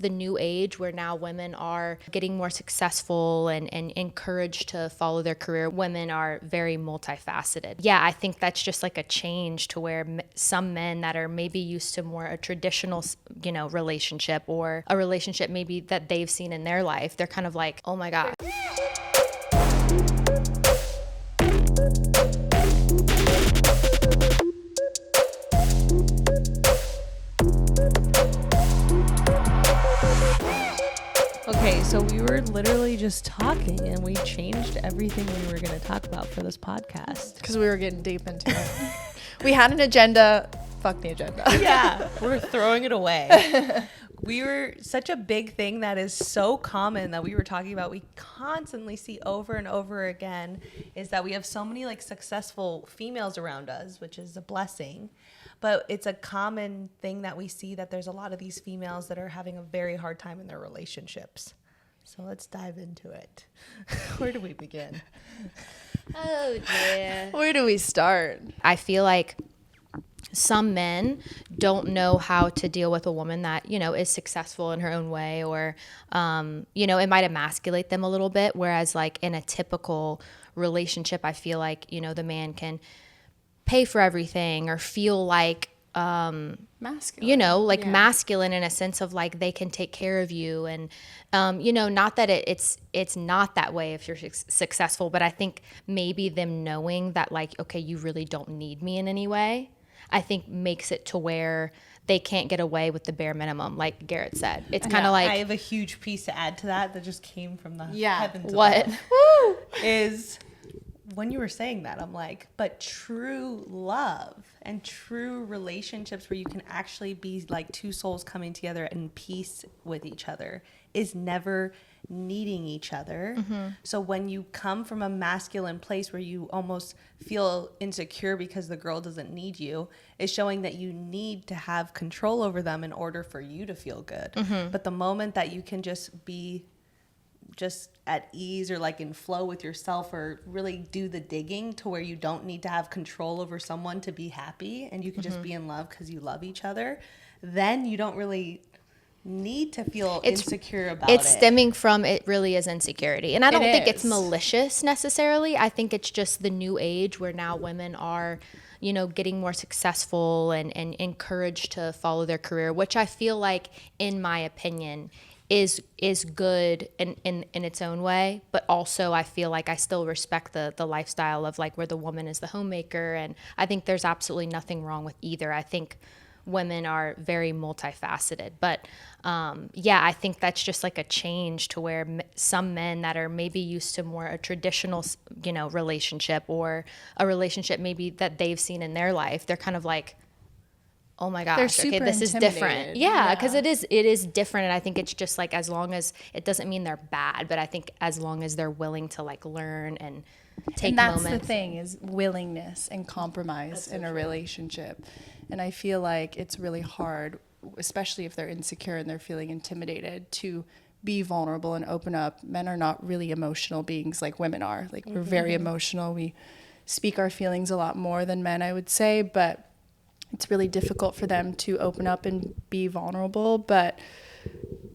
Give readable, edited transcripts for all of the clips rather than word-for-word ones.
the new age where now women are getting more successful and encouraged to follow their career. Women are very multifaceted. Yeah, I think that's just like a change to where some men that are maybe used to more a traditional, relationship, or a relationship maybe that they've seen in their life, they're kind of like, oh my God. Okay, so we were literally just talking and we changed everything we were going to talk about for this podcast. Because we were getting deep into it. We had an agenda. Fuck the agenda. Yeah, we're throwing it away. We were such a big thing that is so common that we were talking about, we constantly see over and over again, is that we have so many like successful females around us, which is a blessing. But it's a common thing that we see that there's a lot of these females that are having a very hard time in their relationships. So let's dive into it. Where do we begin? Oh, dear. Where do we start? I feel like some men don't know how to deal with a woman that, is successful in her own way, or, it might emasculate them a little bit. Whereas like in a typical relationship, I feel like, the man can pay for everything or feel like, masculine. Masculine in a sense of like they can take care of you. And, not that it's not that way if you're successful, but I think maybe them knowing that like, okay, you really don't need me in any way, I think makes it to where they can't get away with the bare minimum, like Garrett said. It's kind of like... I have a huge piece to add to that just came from the heavens. What? Woo! Is when you were saying that, I'm like, but true love and true relationships where you can actually be like two souls coming together in peace with each other is never needing each other. Mm-hmm. So when you come from a masculine place where you almost feel insecure because the girl doesn't need you, is showing that you need to have control over them in order for you to feel good. Mm-hmm. But the moment that you can just be just at ease or like in flow with yourself, or really do the digging to where you don't need to have control over someone to be happy, and you can just be in love because you love each other, then you don't really need to feel insecure about it. It's stemming from, it really is insecurity. And I don't think it's malicious necessarily. I think it's just the new age where now women are, getting more successful and encouraged to follow their career, which I feel like, in my opinion, is good in its own way. But also I feel like I still respect the lifestyle of like where the woman is the homemaker. And I think there's absolutely nothing wrong with either. I think women are very multifaceted, but I think that's just like a change to where some men that are maybe used to more a traditional, relationship, or a relationship maybe that they've seen in their life, they're kind of like, oh my gosh, okay, this is different. Yeah, because it is different. And I think it's just like, as long as it doesn't mean they're bad, but I think as long as they're willing to like learn and take moments. And that's the thing, is willingness and compromise in a relationship. And I feel like it's really hard, especially if they're insecure and they're feeling intimidated, to be vulnerable and open up. Men are not really emotional beings like women are. Like, we're very emotional. We speak our feelings a lot more than men, I would say, but it's really difficult for them to open up and be vulnerable. But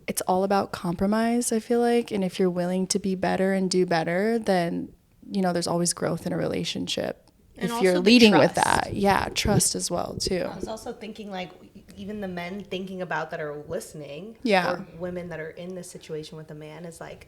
it's all about compromise, I feel like. And if you're willing to be better and do better, then, there's always growth in a relationship. And if you're leading with that. Yeah, trust as well, too. I was also thinking, like, even the men thinking about that are listening, or women that are in this situation with a man, is like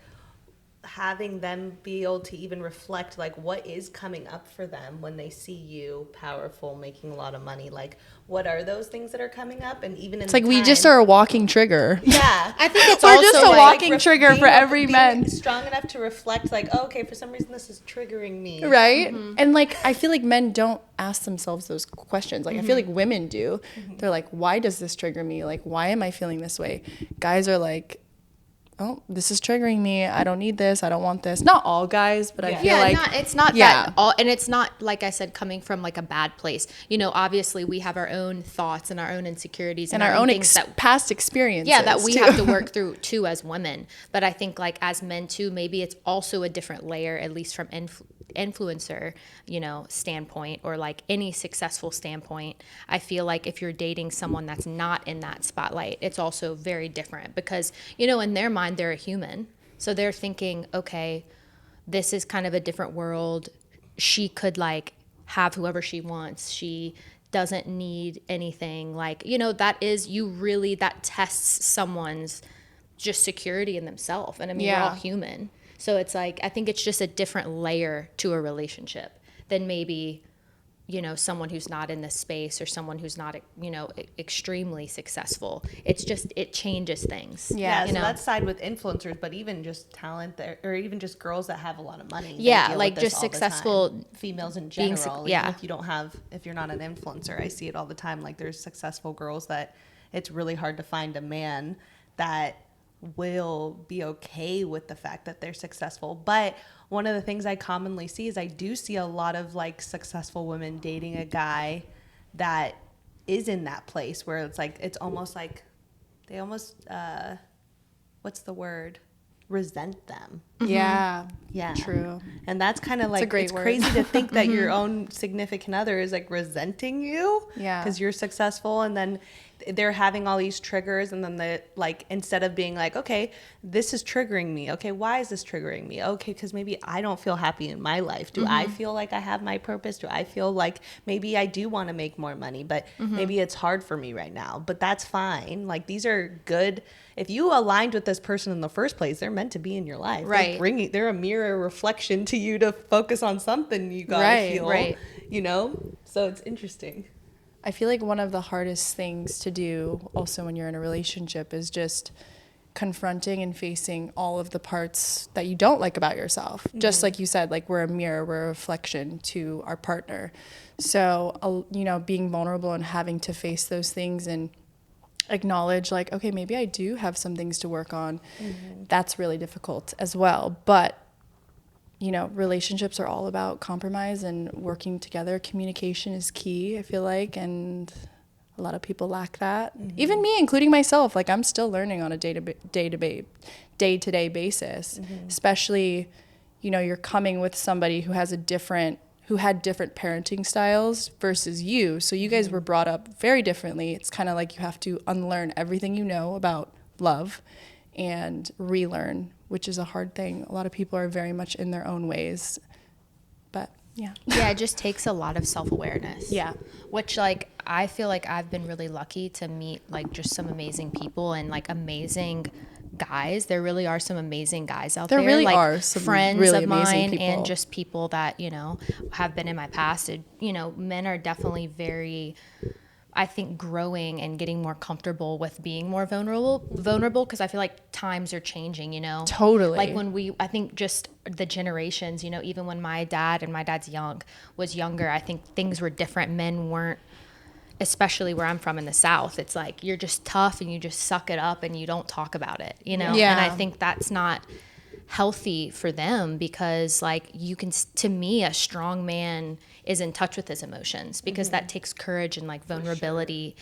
having them be able to even reflect like what is coming up for them when they see you powerful, making a lot of money. Like, what are those things that are coming up? And even in it's like we just are a walking trigger. Yeah, I think it's we're also just a walking trigger for every man. Strong enough to reflect like, oh, okay, for some reason this is triggering me, right? And like, I feel like men don't ask themselves those questions. Like, I feel like women do. They're like, why does this trigger me? Like, why am I feeling this way? Guys are like, oh, this is triggering me. I don't need this. I don't want this. Not all guys, but I feel like... it's not that all... And it's not, like I said, coming from like a bad place. Obviously we have our own thoughts and our own insecurities. And our own past experiences. Yeah, that we have to work through too as women. But I think like as men too, maybe it's also a different layer, at least from influencer, you know, standpoint, or like any successful standpoint, I feel like if you're dating someone that's not in that spotlight, it's also very different because, you know, in their mind, they're a human. So they're thinking, okay, this is kind of a different world. She could like have whoever she wants. She doesn't need anything. Like, you know, that tests someone's just security in themselves. And I mean, we're all human. So it's like, I think it's just a different layer to a relationship than maybe, you know, someone who's not in this space or someone who's not, you know, extremely successful. It's just, it changes things. Yeah, you so know? that's side with influencers, but even just talent there, or even just girls that have a lot of money. Yeah, like just successful females in general. yeah. Even if you're not an influencer, I see it all the time. Like there's successful girls that it's really hard to find a man that will be okay with the fact that they're successful. But one of the things I commonly see is I do see a lot of like successful women dating a guy that is in that place where it's like, it's almost like they almost, what's the word? Resent them. Yeah. Yeah. True. And that's kind of like, a great it's word. crazy to think that your own significant other is like resenting you. Yeah. Because you're successful, and then they're having all these triggers, and then they like, instead of being like, okay, this is triggering me. Okay, why is this triggering me? Okay, because maybe I don't feel happy in my life. Do I feel like I have my purpose? Do I feel like maybe I do want to make more money, but maybe it's hard for me right now? But that's fine. Like these are good. If you aligned with this person in the first place, they're meant to be in your life. Right. They're a mirror reflection to you to focus on something you gotta feel. Right. You know? So it's interesting. I feel like one of the hardest things to do also when you're in a relationship is just confronting and facing all of the parts that you don't like about yourself. Just like you said, like we're a mirror, we're a reflection to our partner. So, you know, being vulnerable and having to face those things and acknowledge like, okay, maybe I do have some things to work on. That's really difficult as well. But you know, relationships are all about compromise and working together. Communication is key, I feel like, and a lot of people lack that. Even me, including myself, like I'm still learning on a day-to-day basis, especially, you know, you're coming with somebody who had different parenting styles versus you. So you guys were brought up very differently. It's kind of like you have to unlearn everything you know about love and relearn, which is a hard thing. A lot of people are very much in their own ways, but yeah. Yeah, it just takes a lot of self-awareness. Yeah. Which like I feel like I've been really lucky to meet like just some amazing people and like amazing guys. There really are some amazing guys out there. There really like are some friends really of amazing mine people. and just people that, you know, have been in my past. You know, men are definitely very, I think, growing and getting more comfortable with being more vulnerable because I feel like times are changing, you know. Totally. Like I think just the generations, you know, even when my dad's was younger, I think things were different. Men weren't, especially where I'm from in the South, it's like you're just tough and you just suck it up and you don't talk about it, you know? Yeah. And I think that's not healthy for them because like to me, a strong man is in touch with his emotions because that takes courage and like vulnerability.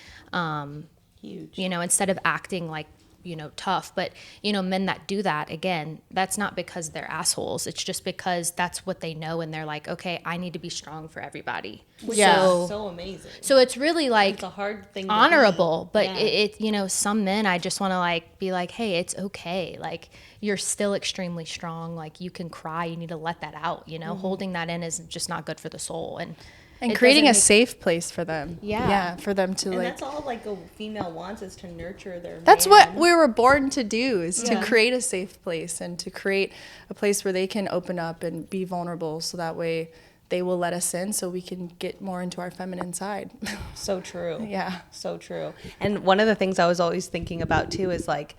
Huge. You know, instead of acting like, you know, tough. But, you know, men that do that, again, that's not because they're assholes. It's just because that's what they know. And they're like, okay, I need to be strong for everybody. Yeah. So amazing. So it's really like It's a hard thing to honorable, be. but Yeah. it, you know, some men, I just want to like be like, hey, it's okay. Like you're still extremely strong. Like you can cry. You need to let that out. You know, holding that in is just not good for the soul. And it creating a doesn't safe place for them. Yeah. For them to And like. that's all like a female wants is to nurture their That's man. what we were born to do, is Yeah. to create a safe place and to create a place where they can open up and be vulnerable, so that way they will let us in so we can get more into our feminine side. So true. Yeah. So true. And one of the things I was always thinking about too is like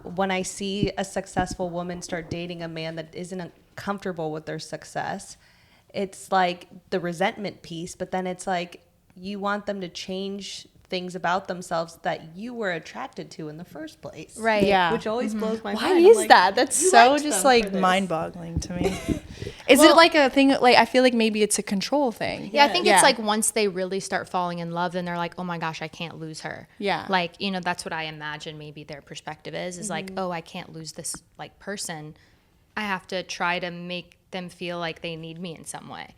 when I see a successful woman start dating a man that isn't comfortable with their success, it's like the resentment piece, but then it's like you want them to change things about themselves that you were attracted to in the first place. Right. Yeah. Which always blows my Why mind. I'm is like, that? That's you so liked just them like for this. mind-boggling to me. Is it like a thing, like I feel like maybe it's a control thing. Yeah, I think Yeah. it's like once they really start falling in love, then they're like, oh my gosh, I can't lose her. Yeah. Like, you know, that's what I imagine maybe their perspective is like, oh, I can't lose this like person. I have to try to make them feel like they need me in some way,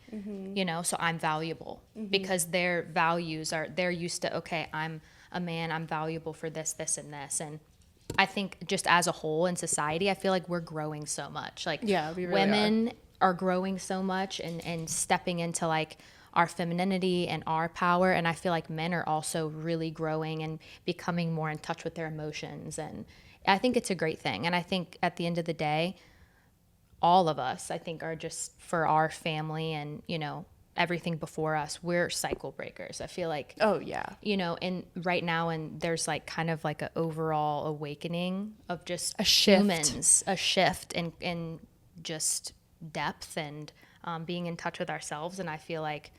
you know, so I'm valuable because their values they're used to, okay, I'm a man, I'm valuable for this, this, and this. And I think just as a whole in society, I feel like we're growing so much. Like we really women are growing so much and stepping into like our femininity and our power. And I feel like men are also really growing and becoming more in touch with their emotions. And I think it's a great thing. And I think at the end of the day, all of us, I think, are just for our family and, you know, everything before us, we're cycle breakers. I feel like, you know, and right now, and there's like kind of like an overall awakening of just a shift in just depth and being in touch with ourselves. And I feel like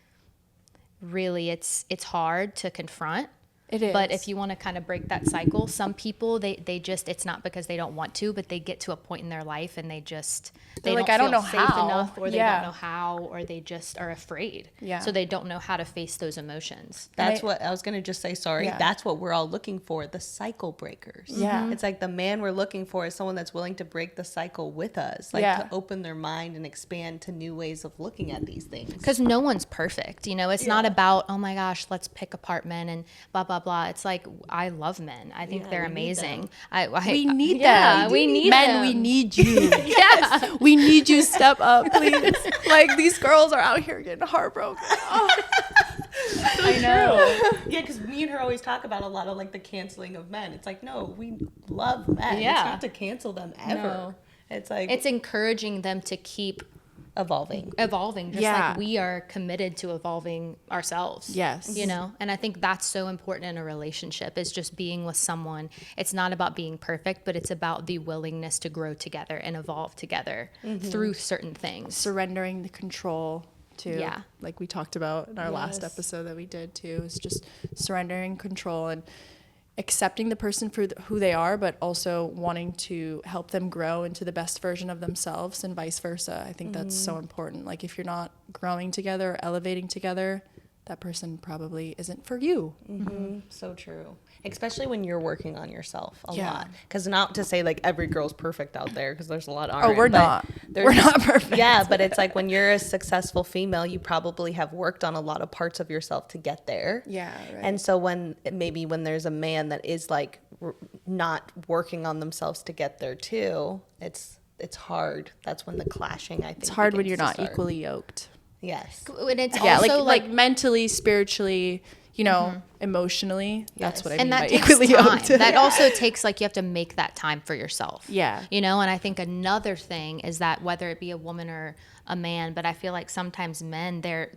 really it's hard to confront. It is. But if you want to kind of break that cycle, some people, they just, it's not because they don't want to, but they get to a point in their life and they like, don't I don't feel know safe how. enough, or they don't know how, or they just are afraid. Yeah. So they don't know how to face those emotions. That's what I was going to just say. Sorry. Yeah. That's what we're all looking for. The cycle breakers. Yeah. It's like the man we're looking for is someone that's willing to break the cycle with us, like to open their mind and expand to new ways of looking at these things. Because no one's perfect. You know, it's not about, oh my gosh, let's pick apart men and blah, blah, blah. It's like, I love men. I think they're amazing. We need yeah, them. we need men. them. We need you. Yes. We need you. Step up, please. Like, these girls are out here getting heartbroken. Oh. I know. Yeah, because me and her always talk about a lot of like the canceling of men. It's like, no, we love men. Yeah. It's not to cancel them ever. No. It's like It's encouraging them to keep evolving, just like we are committed to evolving ourselves. Yes. You know, and I think that's so important in a relationship, is just being with someone. It's not about being perfect, but it's about the willingness to grow together and evolve together through certain things. Surrendering the control too. Yeah. Like we talked about in our last episode that we did too, is just surrendering control and accepting the person for who they are, but also wanting to help them grow into the best version of themselves and vice versa. I think that's so important. Like, if you're not growing together or elevating together, that person probably isn't for you. So true. Especially when you're working on yourself a Yeah. lot. Because not to say like every girl's perfect out there, because there's a lot of We're not. We're not perfect. Yeah, but it's like when you're a successful female, you probably have worked on a lot of parts of yourself to get there. Yeah, right. And so when there's a man that is like not working on themselves to get there too, it's hard. That's when the clashing, I think, It's hard when begins you're to not start. equally yoked. Yes. And it's Yeah, also like mentally, spiritually, you know, emotionally. That's what I mean and that by takes equally time. yoked. That also takes, like, you have to make that time for yourself. Yeah. You know, and I think another thing is that whether it be a woman or a man, but I feel like sometimes men, they're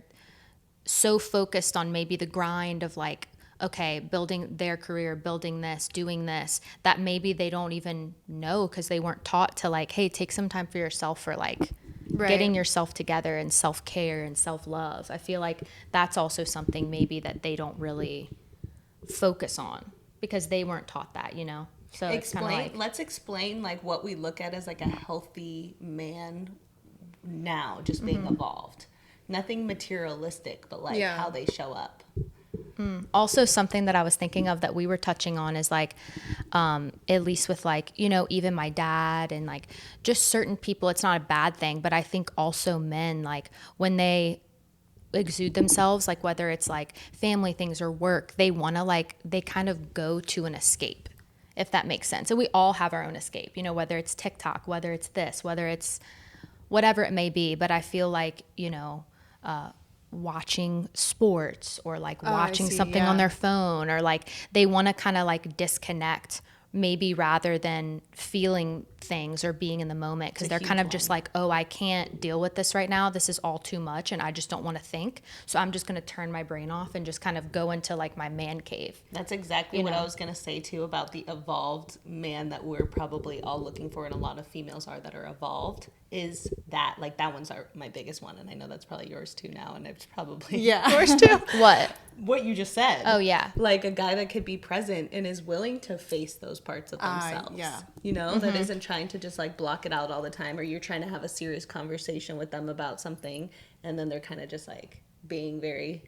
so focused on maybe the grind of like, okay, building their career, building this, doing this, that maybe they don't even know because they weren't taught to like, hey, take some time for yourself, for like getting yourself together and self-care and self-love. I feel like that's also something maybe that they don't really focus on because they weren't taught that, you know? So it's kind of like, let's explain like what we look at as like a healthy man now, just being evolved. Nothing materialistic, but like how they show up. also something that I was thinking of that we were touching on is like, at least with like, you know, even my dad and like just certain people, it's not a bad thing, but I think also men, like when they exude themselves, like whether it's like family things or work, they want to like, they kind of go to an escape, if that makes sense. And we all have our own escape, you know, whether it's TikTok, whether it's this, whether it's whatever it may be. But I feel like, you know, watching sports or like watching something on their phone, or like they want to kind of like disconnect maybe rather than feeling things or being in the moment, because they're kind of just like, oh, I can't deal with this right now. This is all too much and I just don't want to think. So I'm just going to turn my brain off and just kind of go into like my man cave. That's exactly what I was going to say too about the evolved man that we're probably all looking for, and a lot of females are that are evolved, is that like that one's my biggest one, and I know that's probably yours too now, and it's probably yours too. What you just said. Oh yeah. Like a guy that could be present and is willing to face those parts of themselves. You know, that isn't trying to just like block it out all the time, or you're trying to have a serious conversation with them about something and then they're kind of just like being very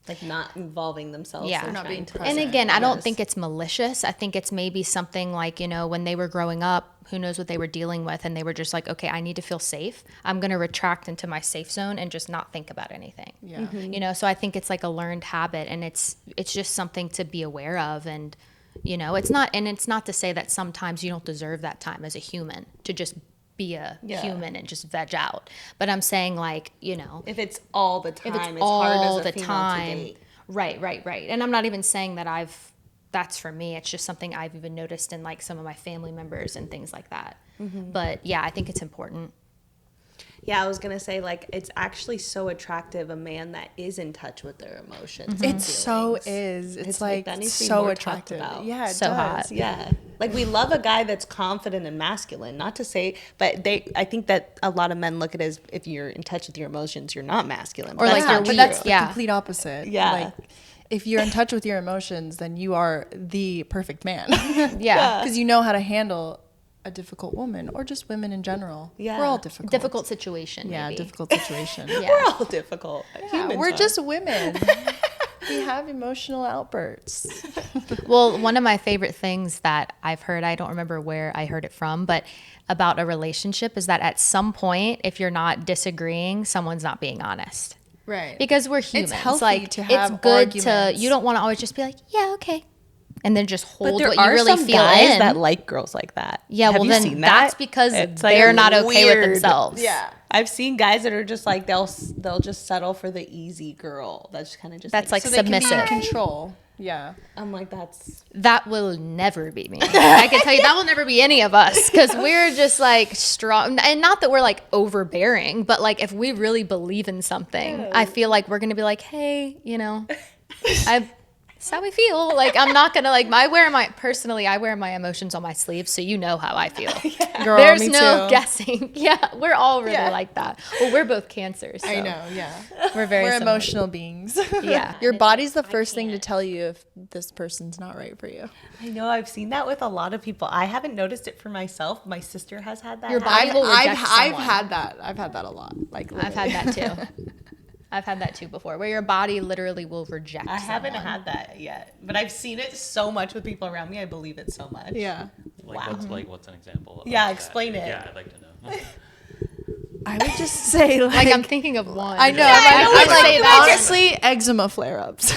Like not involving themselves. Yeah. Or Not being trying to- present. And again, I don't think it's malicious. I think it's maybe something like, when they were growing up, who knows what they were dealing with, and they were just like, okay, I need to feel safe. I'm going to retract into my safe zone and just not think about anything. Yeah. So I think it's like a learned habit, and it's just something to be aware of. And it's not to say that sometimes you don't deserve that time as a human to just be a human and just veg out. But I'm saying, like, if it's all the time, if it's hard all as a the female time, to date. right. And I'm not even saying that that's for me. It's just something I've even noticed in like some of my family members and things like that. But yeah, I think it's important. Yeah, I was gonna say, like, it's actually so attractive, a man that is in touch with their emotions. It and so feelings. is. It's like like that needs to be so more talked attractive. about. Yeah, it So does. hot. Yeah, like we love a guy that's confident and masculine. Not to say, but I think that a lot of men look at it as if you're in touch with your emotions, you're not masculine. Or like that's you're not but true. that's the Yeah. complete opposite. Yeah. Like, if you're in touch with your emotions, then you are the perfect man. Yeah. Because you know how to handle a difficult woman or just women in general. Yeah. We're all difficult. Difficult situation. Yeah, maybe. difficult situation. Yeah. We're all difficult. Yeah, Humans we're are. just women. We have emotional outbursts. Well, one of my favorite things that I've heard, I don't remember where I heard it from, but about a relationship is that at some point, if you're not disagreeing, someone's not being honest. Right. Because we're humans. healthy like, to have it's good arguments. you don't want to always just be like, yeah, okay. And then just But hold there what you are really some feel guys in. that like girls like that. Yeah, Have well you then seen that's that? because It's like they're not okay with weird. themselves. Yeah. I've seen guys that are just like they'll just settle for the easy girl. That's kind of just That's like So they can be in submissive. control. Yeah. I'm like that's That will never be me. I can tell you that will never be any of us because we're just like strong. And not that we're like overbearing, but like if we really believe in something, I feel like we're going to be like, hey, that's how we feel. Like, I'm not going to like, I wear my emotions on my sleeves. So you know how I feel. Girl, There's me no too. guessing. Yeah. We're all really Yeah. like that. Well, we're both cancers. So I know, yeah. We're very We're similar. emotional beings. Yeah. Your body's the first thing to tell you if this person's not right for you. I know I've seen that with a lot of people. I haven't noticed it for myself. My sister has had that. Your happen. body will reject I've someone. had that. I've had that a lot. Like I've had that too. I've had that too before, where your body literally will reject. I haven't someone. had that yet, but I've seen it so much with people around me. I believe it so much. Yeah. Wow. What's an example? Of Yeah, that? explain it. Yeah, I'd like to know. I would just say Like I'm thinking of one. I know. I I'm say like, that. honestly, eczema flare-ups.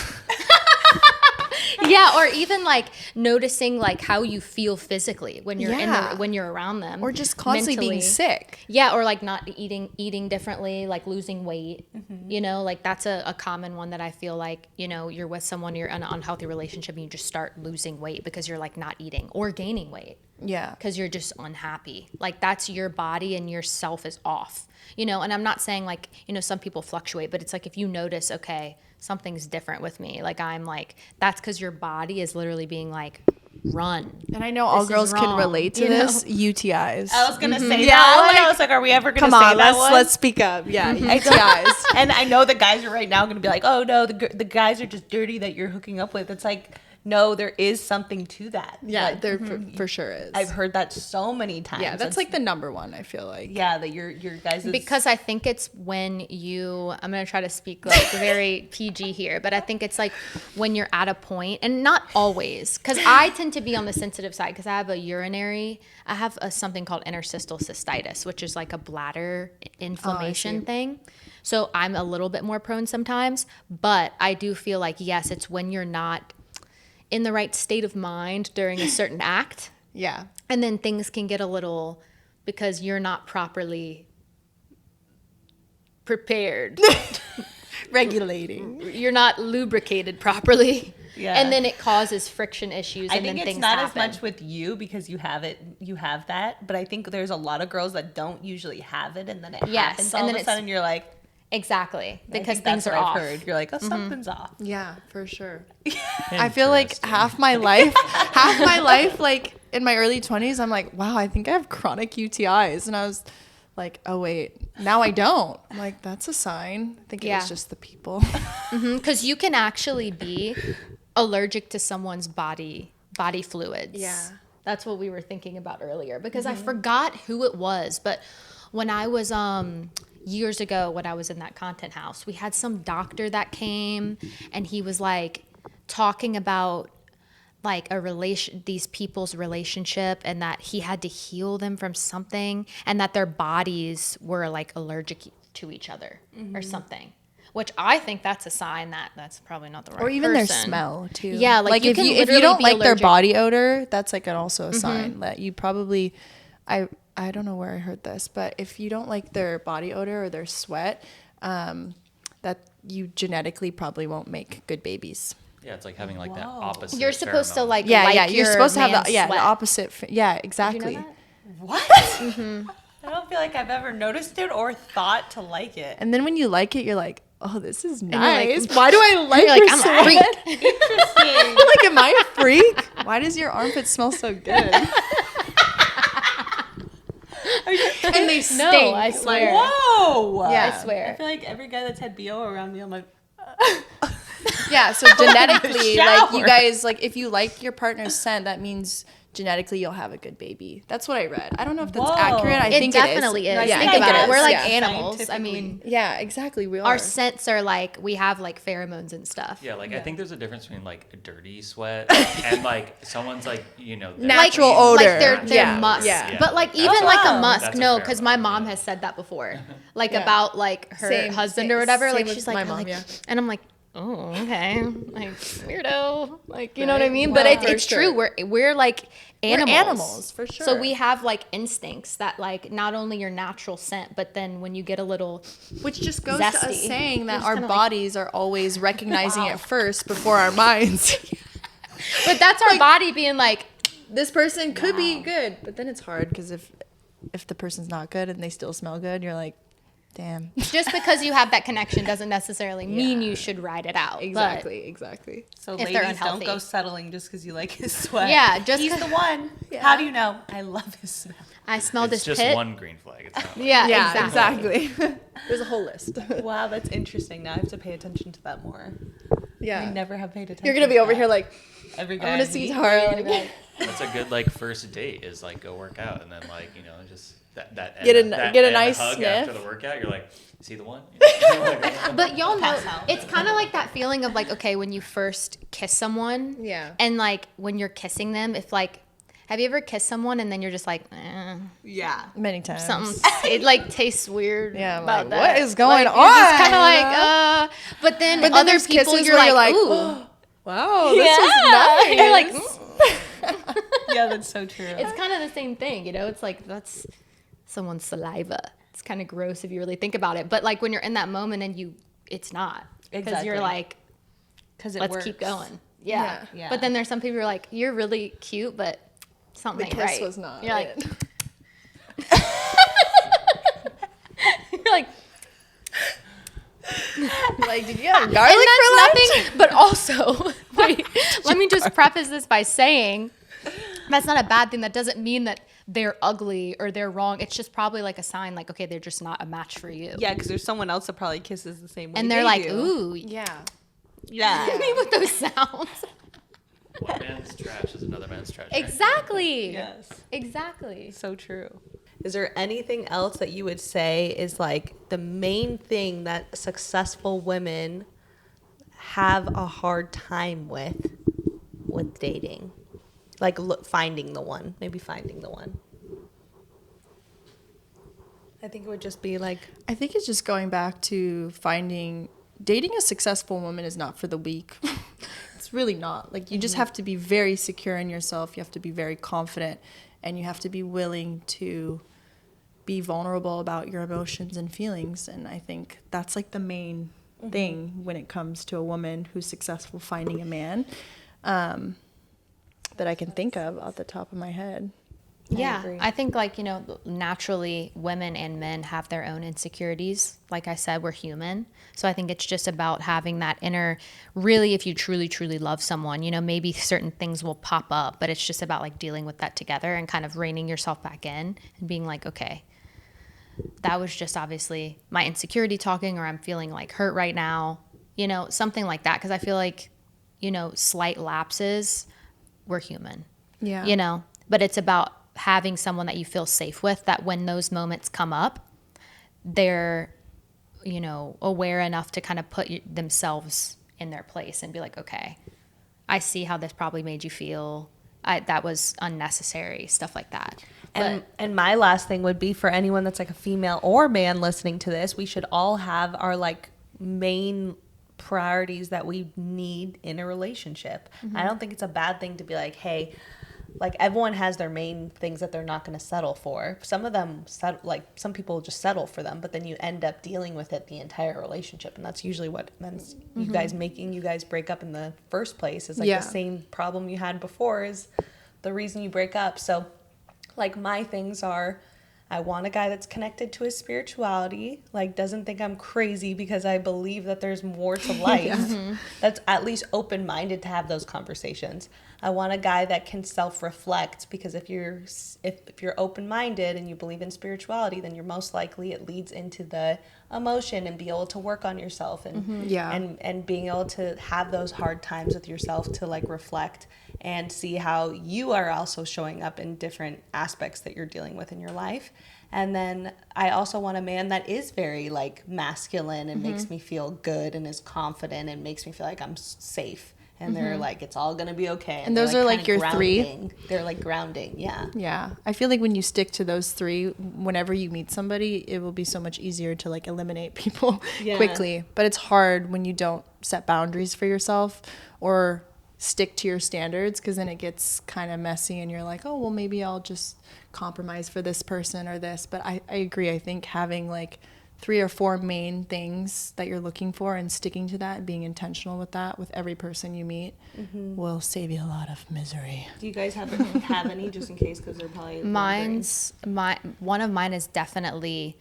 Yeah, or even like noticing like how you feel physically when you're Yeah. when you're around them, Or just constantly being mentally. sick. Yeah, or like not eating differently, like losing weight. Like that's a common one that I feel like, you're with someone, you're in an unhealthy relationship and you just start losing weight because you're like not eating or gaining weight Yeah. because you're just unhappy. Like that's your body and yourself is off. And I'm not saying like, some people fluctuate, but it's like if you notice, okay, something's different with me. Like I'm like, that's because your body is literally being like, run. And I know all This is girls can wrong, relate to you know? this. UTIs. I was gonna say Yeah, that one. like- I was like, are we ever gonna Come say on, that one? let's speak up. Yeah, UTIs. And I know the guys are right now gonna be like, oh no, the guys are just dirty that you're hooking up with. It's like, no, there is something to that. Yeah, Like, there for sure is. I've heard that so many times. Yeah, that's like the number one, I feel like. yeah, that your guys is, Because I think it's when I'm going to try to speak like very PG here, but I think it's like when you're at a point, and not always, because I tend to be on the sensitive side because I have something called interstitial cystitis, which is like a bladder inflammation thing. So I'm a little bit more prone sometimes, but I do feel like, yes, it's when you're not in the right state of mind during a certain act. Yeah. And then things can get a little, because you're not properly prepared. Regulating. You're not lubricated properly. Yeah. And then it causes friction issues I and think then it's things not happen. as much with you because you have that, but I think there's a lot of girls that don't usually have it, and then it Yes, happens and all then of a it's- sudden. You're like, Exactly. I Because think things that's are what off. I've heard. You're like, oh, something's off. Yeah, for sure. I feel like half my life, like in my early 20s, I'm like, wow, I think I have chronic UTIs. And I was like, oh, wait, now I don't. I'm like, that's a sign. I think it Yeah. was just the people. Because you can actually be allergic to someone's body fluids. Yeah. That's what we were thinking about earlier, because I forgot who it was, but when I was years ago, when I was in that content house, we had some doctor that came, and he was like talking about like these people's relationship, and that he had to heal them from something, and that their bodies were like allergic to each other or something. Which I think that's a sign that that's probably not the right person. Or even their smell too. Yeah, like if you don't like their body odor, that's like also a sign that you probably, I don't know where I heard this, but if you don't like their body odor or their sweat, that you genetically probably won't make good babies. Yeah, it's like having like that opposite. You're supposed to like you're supposed to have the sweat. opposite. Yeah, exactly. Did you know that? What? I don't feel like I've ever noticed it or thought to like it. And then when you like it, you're like, oh, this is you're like, nice. Why do I like you're your like, I'm sweat? a freak. Interesting. Like, am I a freak? Why does your armpit smell so good? And they stink. No, I swear. Whoa. Yeah. I swear. I feel like every guy that's had BO around me, I'm like, Yeah, so genetically, like you shower. guys, like if you like your partner's scent, that means genetically you'll have a good baby. That's what I read. I don't know if that's Whoa. accurate. I It think definitely it is. is. Yeah, Think I think about it it. is. We're like Yeah. animals. I mean, Yeah, exactly. We are. our scents are like, we have like pheromones and stuff. Yeah, like I think there's a difference between like a dirty sweat and like someone's like, you know, their Natural clean- odor. Like their Yeah. musk. Yeah. But like That's even a- like a Wow. musk, That's a no, fair because my one, mom yeah. has said that before. Like Yeah. about like her Same, husband or whatever. same Like with she's my like, mom, like yeah. and I'm like, oh, okay. Like weirdo. Like, you know what I Right. mean? Well, But for it's sure. true. We're like animals. We're animals, for sure. So we have like instincts that like not only your natural scent, but then when you get a little Which just goes to us zesty. saying You're that just our kinda like- bodies are always recognizing it first before our minds. but that's our body being like, This person could be good, but then it's hard because if the person's not good and they still smell good, you're like, damn. just because you have that connection doesn't necessarily mean you should ride it out. But Exactly. so If they're ladies unhealthy. don't go settling just because you like his sweat. Yeah, just he's 'cause- the one. Yeah. How do you know? I love his smell. I smell It's this just pit. one green flag. It's not like, Yeah, exactly. There's a whole list. Wow, that's interesting. Now I have to pay attention to that more. Yeah. I never have paid attention. You're gonna be to over that. here like, every I guy. want to see Tara. Like, that's a good like first date is like go work out and then like, you know, just that Get a- that get a end nice hug sniff. after the workout. You're like, see the one? You know, like, But y'all know, Pass out. it's kind of like that feeling of like, okay, when you first kiss someone. Yeah. And like when you're kissing them, if like, have you ever kissed someone and then you're just like, Yeah. many times. something, it like tastes weird. Yeah, I'm about like, that. what is going Like, you're just on? kind of like, but then other there's people, kisses you're where like, you're like, ooh. Wow, this Yeah. is nice. You're like, mm. Yeah, that's so true. It's kind of the same thing, you know? It's like, that's someone's saliva. It's kind of gross if you really think about it. But like when you're in that moment and it's not. Because Exactly. you're like, Because it let's works. keep going. Yeah. Yeah. But then there's some people who are like, you're really cute, but something The ain't kiss right. was not You're like, it. you're like, Like, did you have and garlic for lunch? that's nothing. But also, wait, let me just preface this by saying that's not a bad thing. That doesn't mean that they're ugly or they're wrong. It's just probably like a sign, like, okay, they're just not a match for you. Yeah, because there's someone else that probably kisses the same way. And they're they like, do. ooh, Yeah. Yeah. hit me with those sounds. one man's trash is another man's treasure. Exactly. Yes. Exactly. So true. Is there anything else that you would say is like the main thing that successful women have a hard time with dating? Like finding the one, maybe finding the one. I think it would just be like, I think it's just going back to dating a successful woman is not for the weak. It's really not. Like, you just have to be very secure in yourself. You have to be very confident, and you have to be willing to be vulnerable about your emotions and feelings. And I think that's like the main thing when it comes to a woman who's successful finding a man that I can think of off the top of my head. Yeah, agree. I think like, naturally women and men have their own insecurities. Like I said, we're human. So I think it's just about having that inner, really, if you truly, truly love someone, maybe certain things will pop up, but it's just about like dealing with that together and kind of reining yourself back in and being like, okay, that was just obviously my insecurity talking, or I'm feeling like hurt right now, something like that. Cause I feel like, slight lapses, we're human, Yeah. but it's about having someone that you feel safe with, that when those moments come up, they're, aware enough to kind of put themselves in their place and be like, okay, I see how this probably made you feel. That was unnecessary, stuff like that. And my last thing would be for anyone that's like a female or man listening to this, we should all have our like main priorities that we need in a relationship. I don't think it's a bad thing to be like, hey, like everyone has their main things that they're not going to settle for. Some of them, like some people just settle for them, but then you end up dealing with it the entire relationship. And that's usually what ends you guys break up in the first place, is like the same problem you had before is the reason you break up. So like my things are, I want a guy that's connected to his spirituality, like doesn't think I'm crazy because I believe that there's more to life. That's at least open-minded to have those conversations. I want a guy that can self-reflect, because if you're open-minded and you believe in spirituality, then you're most likely it leads into the emotion and be able to work on yourself and and being able to have those hard times with yourself to like reflect and see how you are also showing up in different aspects that you're dealing with in your life. And then I also want a man that is very like masculine and makes me feel good and is confident and makes me feel like I'm safe. And they're like, it's all going to be okay. And those are like your grounding. 3? They're like grounding, yeah. Yeah. I feel like when you stick to those 3, whenever you meet somebody, it will be so much easier to like eliminate people quickly. But it's hard when you don't set boundaries for yourself or stick to your standards, because then it gets kind of messy and you're like, oh, well, maybe I'll just compromise for this person or this. But I agree. I think having like 3 or 4 main things that you're looking for and sticking to that and being intentional with that with every person you meet will save you a lot of misery. Do you guys have any, just in case, because they're probably One of mine is definitely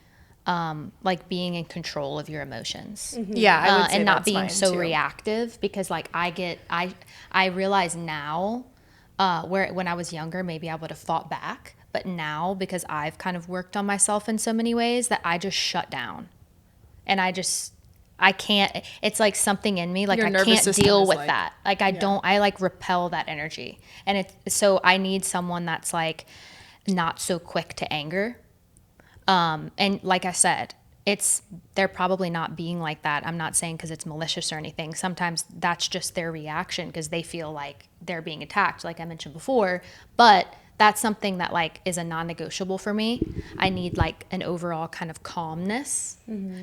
like being in control of your emotions. Yeah, I would say and not that's being mine so too. reactive, because like I realize now where when I was younger maybe I would have fought back, but now because I've kind of worked on myself in so many ways that I just shut down, and I can't, it's like something in me, like Your I nervous can't system deal is with like- that. Like I like repel that energy. And so I need someone that's like not so quick to anger. And like I said, they're probably not being like that. I'm not saying because it's malicious or anything. Sometimes that's just their reaction because they feel like they're being attacked, like I mentioned before. But that's something that like is a non-negotiable for me. I need like an overall kind of calmness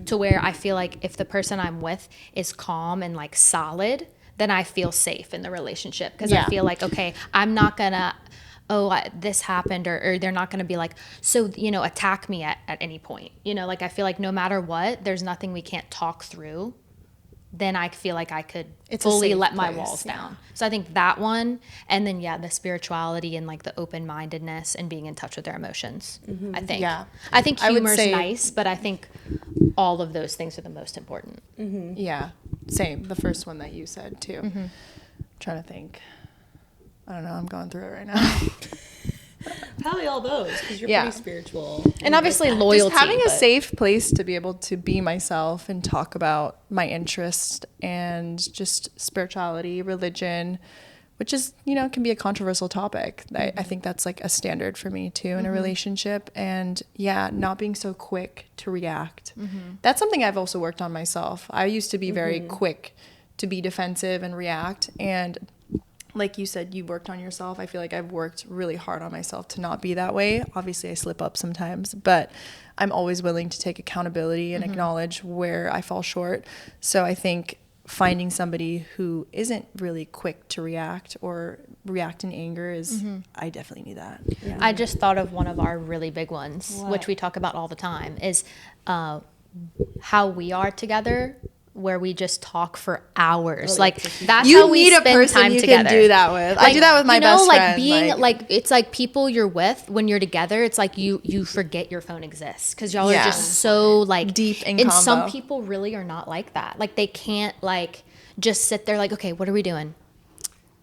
to where I feel like if the person I'm with is calm and like solid, then I feel safe in the relationship, because I feel like, okay, I'm not gonna, this happened, or they're not going to be like, so, attack me at any point. Like I feel like no matter what, there's nothing we can't talk through. Then I feel like I could fully let my walls down. So I think that one, and then the spirituality and like the open-mindedness and being in touch with their emotions. I think. Yeah. I think humor's nice, but I think all of those things are the most important. Yeah. Same. The first one that you said too. I'm trying to think. I don't know. I'm going through it right now. Probably all those, because you're pretty spiritual. And obviously loyalty. Just having a safe place to be able to be myself and talk about my interests and just spirituality, religion, which is, can be a controversial topic. I think that's like a standard for me too in a relationship. And not being so quick to react. That's something I've also worked on myself. I used to be very quick to be defensive and react. And like you said, you worked on yourself. I feel like I've worked really hard on myself to not be that way. Obviously, I slip up sometimes, but I'm always willing to take accountability and acknowledge where I fall short. So I think finding somebody who isn't really quick to react or react in anger is, I definitely need that. Yeah. I just thought of one of our really big ones, which we talk about all the time, is how we are together, where we just talk for hours. Like that's how we spend time together. Can do that with. I do that with my best friend. Like being like it's like people you're with when you're together. It's like you forget your phone exists because y'all are just so like deep in and combo. some people really are not like that. Like they can't like just sit there like, okay, what are we doing?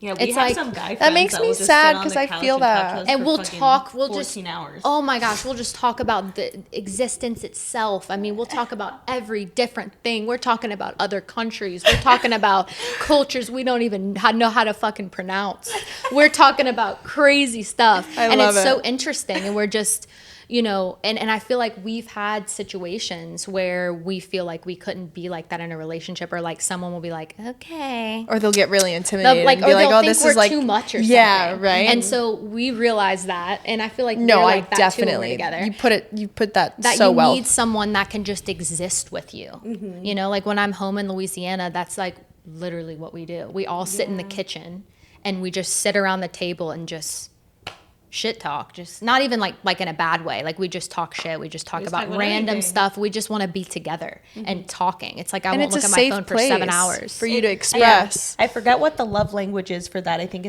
Yeah, we It's have like, some guy friends that makes me will just sad sit on 'cause the I couch feel and talk that. to us and for we'll fucking talk, we'll 14 just, hours. oh my gosh, we'll just talk about the existence itself. I mean, we'll talk about every different thing. We're talking about other countries. We're talking about cultures we don't even know how to fucking pronounce. We're talking about crazy stuff. And love it's so it. interesting. And we're just, you know, and I feel like we've had situations where we feel like we couldn't be like that in a relationship, or like someone will be like, okay. Or they'll get really intimidated. Like, and or be like, they'll oh, think this we're is like too much or something. Yeah, right. And so we realize that, and I feel like no, we're I like that too when we're definitely. together. You put that That so you well. need someone that can just exist with you. Mm-hmm. You know, like when I'm home in Louisiana, that's like literally what we do. We all sit in the kitchen and we just sit around the table and just shit talk, just not even like in a bad way. Like we just talk shit. We just talk just about talk about random anything. stuff. We just want to be together and talking. It's like I and won't it's look a at my safe phone for place 7 hours. for you to express. I forget what the love language is for that. I think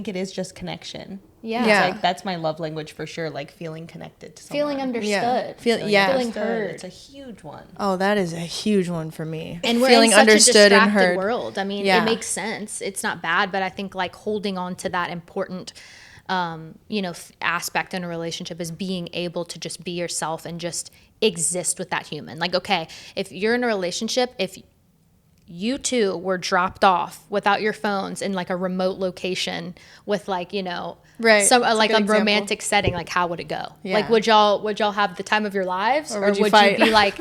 it is just connection. Yeah. Yeah. It's like, that's my love language for sure. Like feeling connected to someone. Feeling understood. Yeah. Feeling Feeling understood. heard. It's a huge one. Oh, that is a huge one for me. And we're feeling in such understood a and distracted heard. world. I mean, Yeah. it makes sense. It's not bad, but I think like holding on to that important, aspect in a relationship is being able to just be yourself and just exist with that human. Like, okay, if you're in a relationship, if you two were dropped off without your phones in like a remote location with like, Right. some That's a like good a example. romantic setting, like how would it go? Yeah. Like would y'all have the time of your lives, Or or would you would fight? you be like,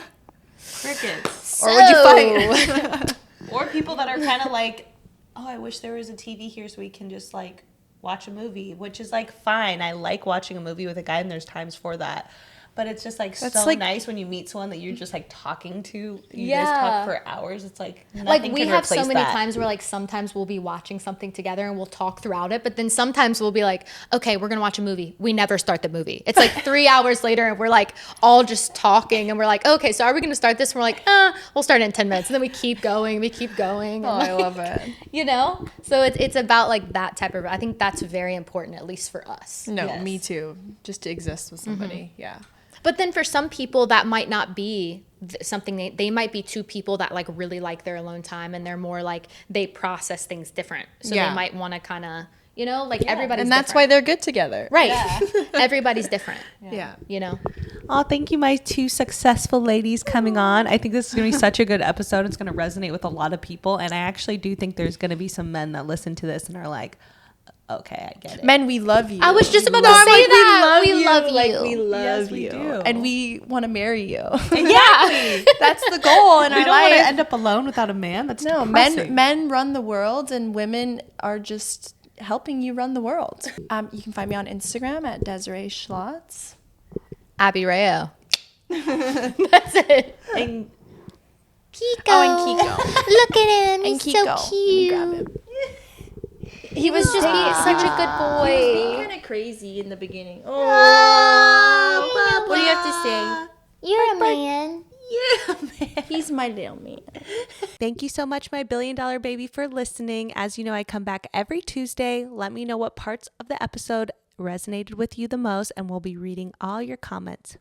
Crickets. Or would you fight? Or people that are kind of like, oh, I wish there was a TV here so we can just like watch a movie, which is like fine. I like watching a movie with a guy, and there's times for that. But it's just like That's so like- nice when you meet someone that you're just like talking to. You Yeah. guys talk for hours. It's like nothing like we can have so replace many that. times where like sometimes we'll be watching something together and we'll talk throughout it, but then sometimes we'll be like, okay, we're gonna watch a movie. We never start the movie. It's like 3 hours later and we're like all just talking and we're like, okay, so are we gonna start this? And we're like, we'll start in 10 minutes, and then we keep going. And, Oh, I love it. so it's about like that type of, I think that's very important, at least for us. No, Yes. me too. Just to exist with somebody. Yeah. But then for some people that might not be something they might be two people that like really like their alone time, and they're more like they process things different. So Yeah. they might want to kind of, everybody's And that's why different. they're good together. Right. Everybody's different. Yeah. Oh, thank you, my two successful ladies coming on. I think this is going to be such a good episode. It's going to resonate with a lot of people. And I actually do think there's going to be some men that listen to this and are like, okay, I get it. Men, we love you. I was just about No, to I'm say like, that. We love you. Like, we love Yes, we you. do. And we want to marry you. Yeah. That's the goal in we our don't want life. to end up alone without a man. That's No, depressing. men run the world, and women are just helping you run the world. You can find me on Instagram at Desiree Schlotz. Abby Rayo. That's it. And Kiko. Oh, and Kiko. Look at him. And He's Kiko. so Let me cute. grab him. He was just being such a good boy. Kind of crazy in the beginning. Oh, What do you have to say? You're a man. He's my little man. thank you so much, my $1 billion baby, for listening. As you know, I come back every Tuesday. Let me know what parts of the episode resonated with you the most, and we'll be reading all your comments.